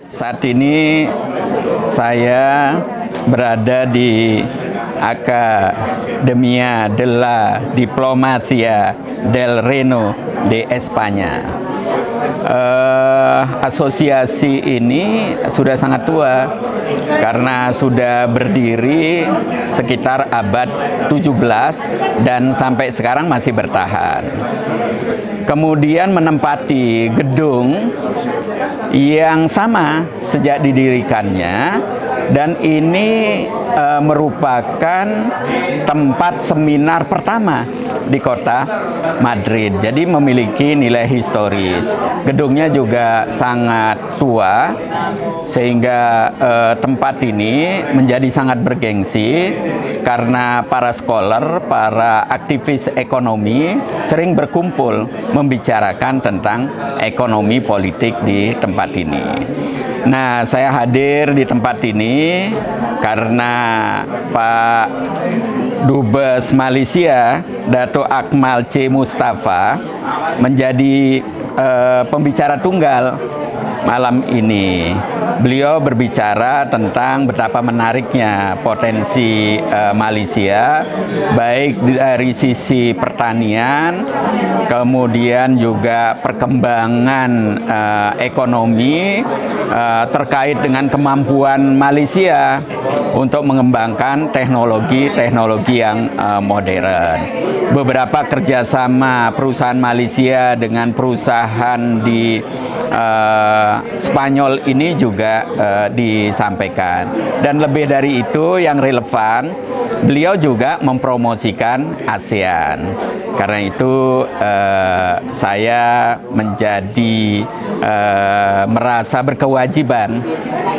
Saat ini saya berada di Academia della Diplomacia del Reino de España. Asosiasi ini sudah sangat tua karena sudah berdiri sekitar abad 17 dan sampai sekarang masih bertahan. Kemudian menempati gedung yang sama sejak didirikannya, dan ini merupakan tempat seminar pertama di kota Madrid. Jadi memiliki nilai historis. Gedungnya juga sangat tua sehingga tempat ini menjadi sangat bergengsi karena para scholar, para aktivis ekonomi sering berkumpul membicarakan tentang ekonomi politik di tempat ini. Nah, saya hadir di tempat ini karena Pak Dubes Malaysia, Dato' Akmal C. Mustafa, menjadi pembicara tunggal malam ini. Beliau berbicara tentang betapa menariknya potensi Malaysia, baik dari sisi pertanian, kemudian juga perkembangan ekonomi terkait dengan kemampuan Malaysia untuk mengembangkan teknologi yang modern. Beberapa kerjasama perusahaan Malaysia dengan perusahaan di Spanyol ini juga disampaikan. Dan lebih dari itu yang relevan, beliau juga mempromosikan ASEAN. Karena itu saya menjadi merasa berkewajiban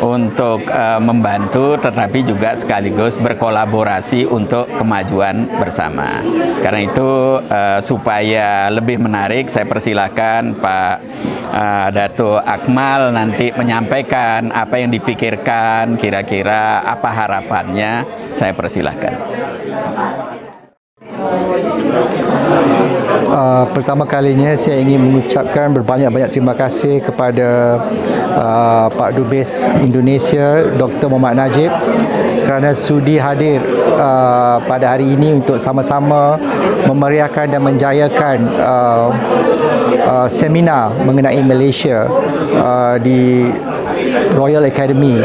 untuk membantu, tetapi juga sekaligus berkolaborasi untuk kemajuan bersama. Karena itu supaya lebih menarik, saya persilahkan Pak Dato' Akmal nanti menyampaikan apa yang dipikirkan, kira-kira apa harapannya. Saya persilahkan. Pertama kalinya saya ingin mengucapkan berbanyak-banyak terima kasih kepada Pak Dubes Indonesia Dr. Muhammad Najib kerana sudi hadir pada hari ini untuk sama-sama memeriahkan dan menjayakan seminar mengenai Malaysia di Royal Academy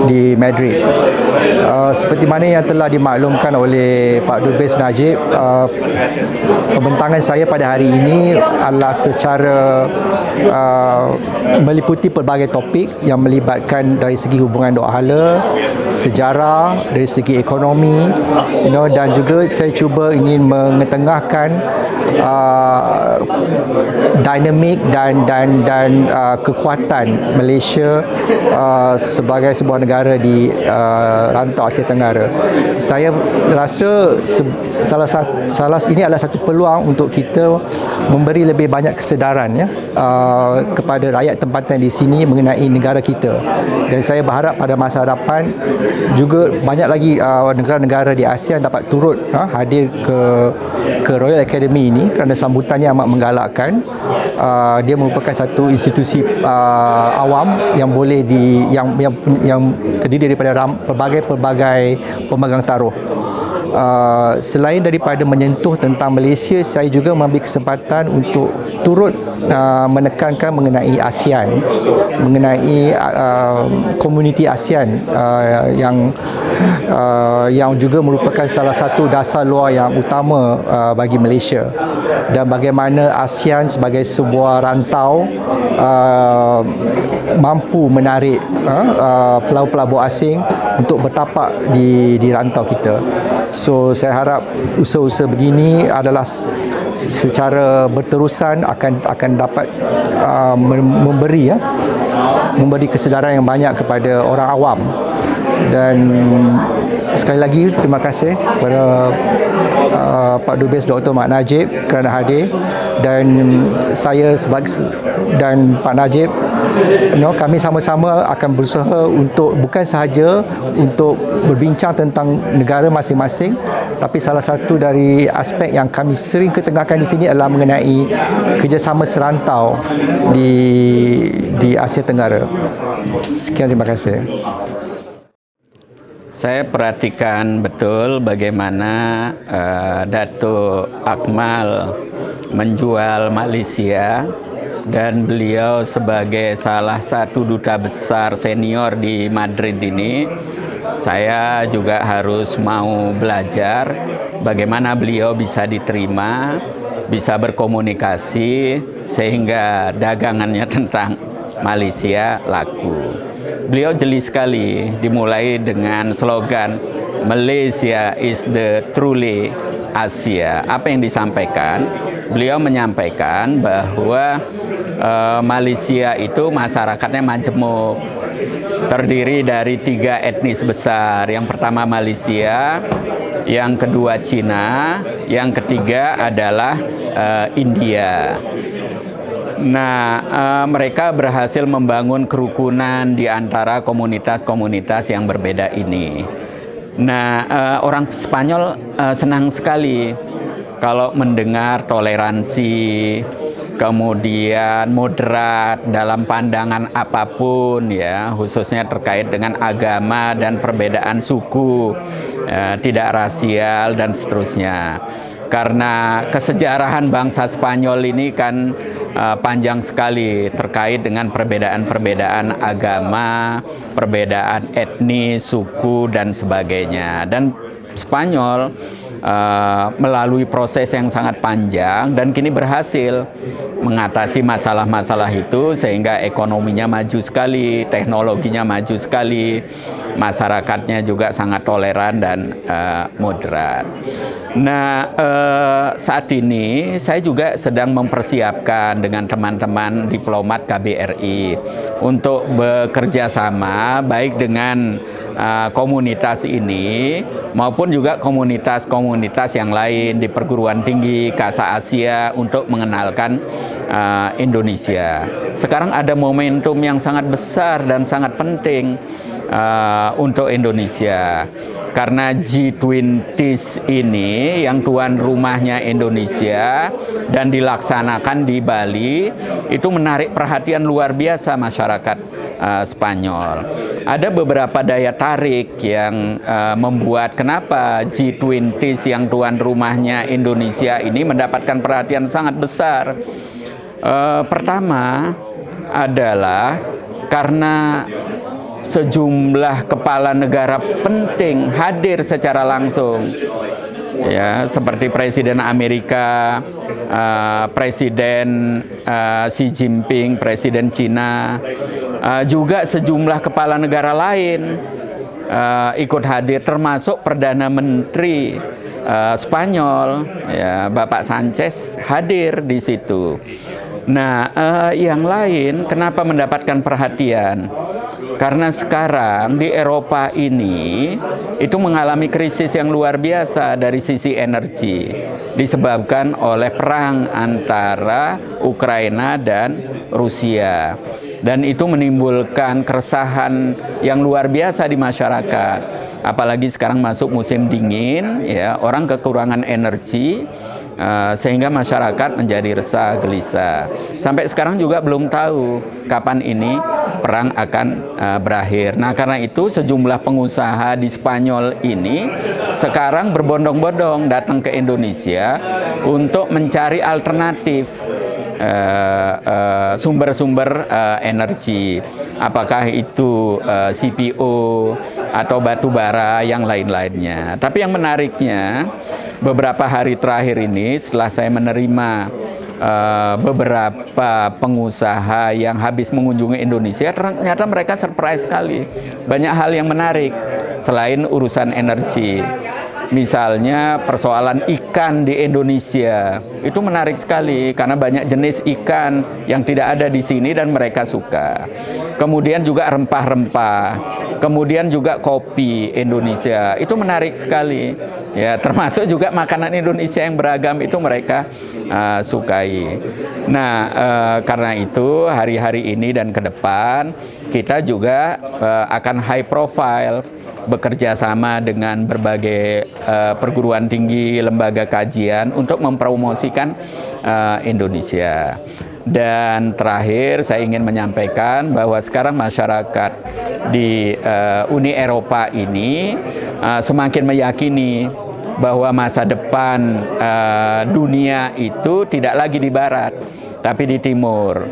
di Madrid. Seperti mana yang telah dimaklumkan oleh Pak Dubes Najib, pembentangan saya pada hari ini adalah secara meliputi pelbagai topik yang melibatkan dari segi hubungan dua hala, sejarah, dari segi ekonomi, dan juga saya cuba ingin mengetengahkan dinamik dan kekuatan Malaysia sebagai sebuah negara di rantau Asia Tenggara. Saya rasa ini adalah satu peluang untuk kita memberi lebih banyak kesedaran kepada rakyat tempatan di sini mengenai negara kita. Dan saya berharap pada masa hadapan juga banyak lagi negara-negara di ASEAN dapat turut hadir ke Royal Academy ini kerana sambutannya amat menggalakkan. Dia merupakan satu institusi awam yang boleh yang terdiri daripada pelbagai pemegang taruh. Selain daripada menyentuh tentang Malaysia, saya juga mengambil kesempatan untuk turut menekankan mengenai ASEAN, mengenai komuniti ASEAN yang juga merupakan salah satu dasar luar yang utama bagi Malaysia, dan bagaimana ASEAN sebagai sebuah rantau mampu menarik pelabur-pelabur asing untuk bertapak di rantau kita. So saya harap usaha-usaha begini adalah secara berterusan akan dapat memberi kesedaran yang banyak kepada orang awam. Dan sekali lagi terima kasih kepada Pak Dubes Dr. Mak Najib kerana hadir, dan saya dan Pak Najib, kami sama-sama akan berusaha untuk bukan sahaja untuk berbincang tentang negara masing-masing, Tapi salah satu dari aspek yang kami sering ketengahkan di sini adalah mengenai kerjasama serantau di Asia Tenggara. Sekian, terima kasih. Saya perhatikan betul bagaimana Dato' Akmal menjual Malaysia, dan beliau sebagai salah satu duta besar senior di Madrid ini, saya juga harus mau belajar bagaimana beliau bisa diterima, bisa berkomunikasi sehingga dagangannya tentang Malaysia laku. Beliau jeli sekali, dimulai dengan slogan Malaysia is the truly Asia. Apa yang disampaikan? Beliau menyampaikan bahwa Malaysia itu masyarakatnya majemuk, terdiri dari 3 etnis besar. Yang pertama Malaysia, yang kedua Cina, yang ketiga adalah India. Nah, mereka berhasil membangun kerukunan di antara komunitas-komunitas yang berbeda ini. Nah, orang Spanyol senang sekali kalau mendengar toleransi, kemudian moderat dalam pandangan apapun, ya, khususnya terkait dengan agama dan perbedaan suku, tidak rasial dan seterusnya. Karena kesejarahan bangsa Spanyol ini kan panjang sekali terkait dengan perbedaan-perbedaan agama, perbedaan etnis, suku, dan sebagainya. Dan Spanyol melalui proses yang sangat panjang dan kini berhasil mengatasi masalah-masalah itu sehingga ekonominya maju sekali, teknologinya maju sekali, masyarakatnya juga sangat toleran dan moderat. Nah, saat ini saya juga sedang mempersiapkan dengan teman-teman diplomat KBRI untuk bekerja sama baik dengan komunitas ini maupun juga komunitas-komunitas yang lain di perguruan tinggi Kasa Asia untuk mengenalkan Indonesia. Sekarang ada momentum yang sangat besar dan sangat penting untuk Indonesia, karena G20 ini yang tuan rumahnya Indonesia dan dilaksanakan di Bali itu menarik perhatian luar biasa masyarakat Spanyol. Ada beberapa daya tarik yang membuat kenapa G20 yang tuan rumahnya Indonesia ini mendapatkan perhatian sangat besar. Pertama adalah karena sejumlah kepala negara penting hadir secara langsung, ya, seperti Presiden Amerika, Presiden Xi Jinping, Presiden Cina, juga sejumlah kepala negara lain ikut hadir, termasuk Perdana Menteri Spanyol, ya, Bapak Sanchez hadir di situ. Nah, yang lain kenapa mendapatkan perhatian? Karena sekarang di Eropa ini itu mengalami krisis yang luar biasa dari sisi energi, disebabkan oleh perang antara Ukraina dan Rusia. Dan itu menimbulkan keresahan yang luar biasa di masyarakat. Apalagi sekarang masuk musim dingin, ya, orang kekurangan energi, sehingga masyarakat menjadi resah, gelisah. Sampai sekarang juga belum tahu kapan ini perang akan berakhir. Nah, karena itu sejumlah pengusaha di Spanyol ini sekarang berbondong-bondong datang ke Indonesia untuk mencari alternatif sumber-sumber energi, apakah itu CPO atau batu bara yang lain-lainnya. Tapi yang menariknya, beberapa hari terakhir ini setelah saya menerima beberapa pengusaha yang habis mengunjungi Indonesia, ternyata mereka surprise sekali. Banyak hal yang menarik selain urusan energi. Misalnya persoalan ikan di Indonesia itu menarik sekali karena banyak jenis ikan yang tidak ada di sini dan mereka suka. Kemudian juga rempah-rempah, kemudian juga kopi Indonesia itu menarik sekali. Ya, termasuk juga makanan Indonesia yang beragam itu mereka sukai. Nah, karena itu hari-hari ini dan ke depan kita juga akan high profile, bekerja sama dengan berbagai perguruan tinggi, lembaga kajian untuk mempromosikan Indonesia. Dan terakhir saya ingin menyampaikan bahwa sekarang masyarakat di Uni Eropa ini semakin meyakini bahwa masa depan dunia itu tidak lagi di barat, tapi di timur.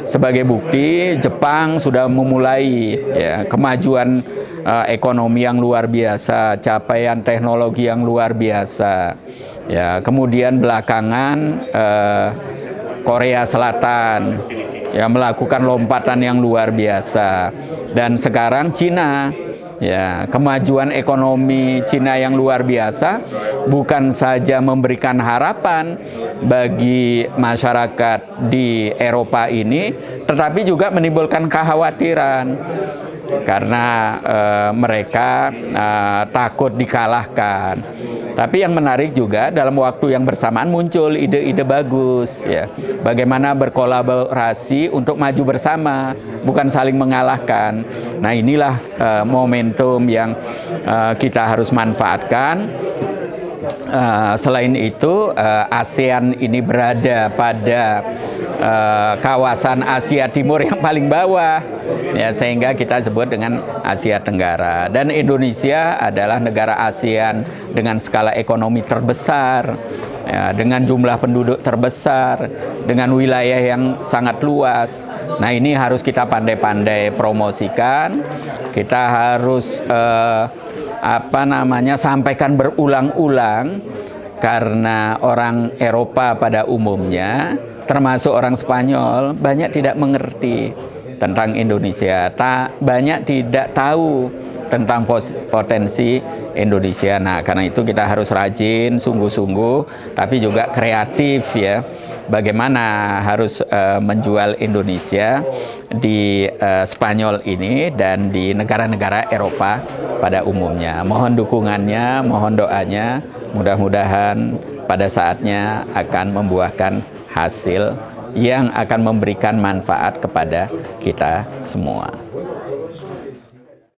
Sebagai bukti, Jepang sudah memulai kemajuan ekonomi yang luar biasa, capaian teknologi yang luar biasa. Ya, kemudian belakangan Korea Selatan melakukan lompatan yang luar biasa, dan sekarang Cina. Ya, kemajuan ekonomi Cina yang luar biasa bukan saja memberikan harapan bagi masyarakat di Eropa ini, tetapi juga menimbulkan kekhawatiran karena mereka takut dikalahkan. Tapi yang menarik juga, dalam waktu yang bersamaan muncul ide-ide bagus, ya. Bagaimana berkolaborasi untuk maju bersama, bukan saling mengalahkan. Nah, inilah momentum yang kita harus manfaatkan. Selain itu, ASEAN ini berada pada kawasan Asia Timur yang paling bawah, ya, sehingga kita sebut dengan Asia Tenggara. Dan Indonesia adalah negara ASEAN dengan skala ekonomi terbesar, ya, dengan jumlah penduduk terbesar, dengan wilayah yang sangat luas. Nah, ini harus kita pandai-pandai promosikan. Kita harus sampaikan berulang-ulang, karena orang Eropa pada umumnya, termasuk orang Spanyol, banyak tidak mengerti tentang Indonesia, banyak tidak tahu tentang potensi Indonesia. Nah, karena itu kita harus rajin, sungguh-sungguh, tapi juga kreatif, ya. Bagaimana harus menjual Indonesia di Spanyol ini dan di negara-negara Eropa pada umumnya. Mohon dukungannya, mohon doanya, mudah-mudahan pada saatnya akan membuahkan hasil yang akan memberikan manfaat kepada kita semua.